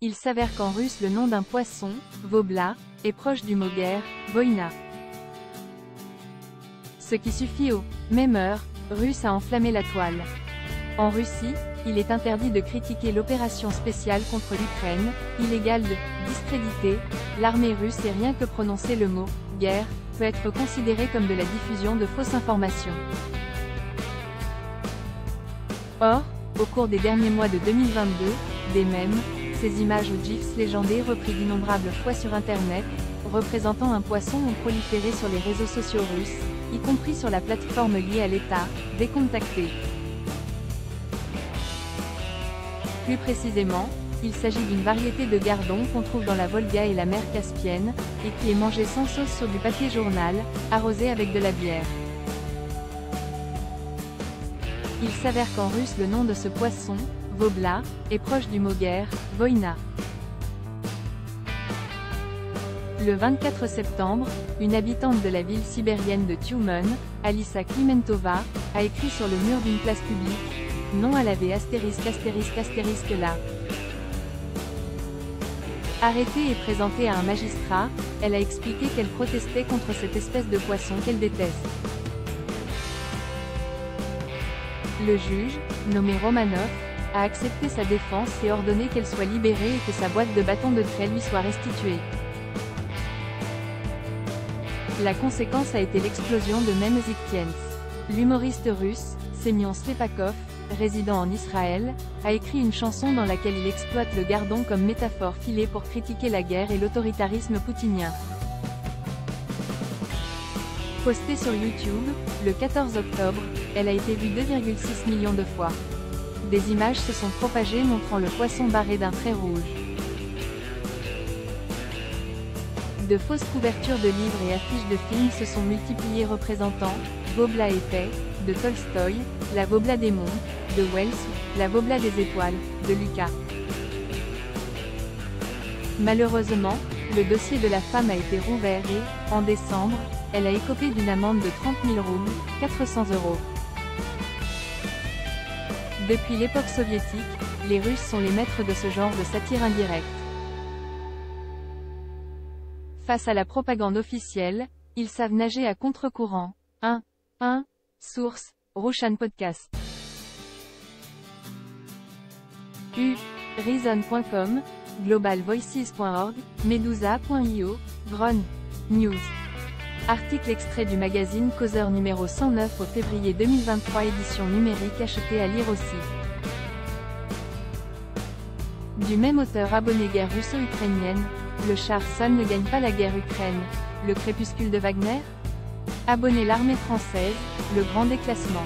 Il s'avère qu'en russe le nom d'un poisson, vobla, est proche du mot guerre, voïna. Ce qui suffit au « même heure » russe à enflammer la toile. En Russie, il est interdit de critiquer l'opération spéciale contre l'Ukraine, illégal de discréditer l'armée russe et rien que prononcer le mot « guerre » peut être considéré comme de la diffusion de fausses informations. Or, au cours des derniers mois de 2022, des mèmes, ces images ou gifs légendés repris d'innombrables fois sur Internet, représentant un poisson ont proliféré sur les réseaux sociaux russes, y compris sur la plateforme liée à l'État, décontacté. Plus précisément, il s'agit d'une variété de gardon qu'on trouve dans la Volga et la mer Caspienne, et qui est mangée sans sauce sur du papier journal, arrosé avec de la bière. Il s'avère qu'en russe le nom de ce poisson, vobla, est proche du mot guerre, voïna. Le 24 septembre, une habitante de la ville sibérienne de Tyumen, Alisa Klimentova, a écrit sur le mur d'une place publique « Non à laver ****** là ». Arrêtée et présentée à un magistrat, elle a expliqué qu'elle protestait contre cette espèce de poisson qu'elle déteste. Le juge, nommé Romanov, a accepté sa défense et ordonné qu'elle soit libérée et que sa boîte de bâtons de trait lui soit restituée. La conséquence a été l'explosion de memes Ziktiens. L'humoriste russe, Semyon Slepakov, résident en Israël, a écrit une chanson dans laquelle il exploite le gardon comme métaphore filée pour critiquer la guerre et l'autoritarisme poutinien. Postée sur YouTube, le 14 octobre, elle a été vue 2,6 millions de fois. Des images se sont propagées montrant le poisson barré d'un trait rouge. De fausses couvertures de livres et affiches de films se sont multipliées représentant Vobla épais, de Tolstoï, La Vobla des monts, de Wells, La Vobla des étoiles, de Lucas. Malheureusement, le dossier de la femme a été rouvert et, en décembre, elle a écopé d'une amende de 30 000 roubles, 400 €. Depuis l'époque soviétique, les Russes sont les maîtres de ce genre de satire indirecte. Face à la propagande officielle, ils savent nager à contre-courant. 1. Source, Rushan Podcast. Reason.com, globalvoices.org, medusa.io, Gron News. Article extrait du magazine Causeur numéro 109 au février 2023, édition numérique, acheté à lire aussi. Du même auteur. Abonné. Guerre russo-ukrainienne, le char Sun ne gagne pas la guerre Ukraine. Le crépuscule de Wagner. Abonné. L'armée française, le grand déclassement.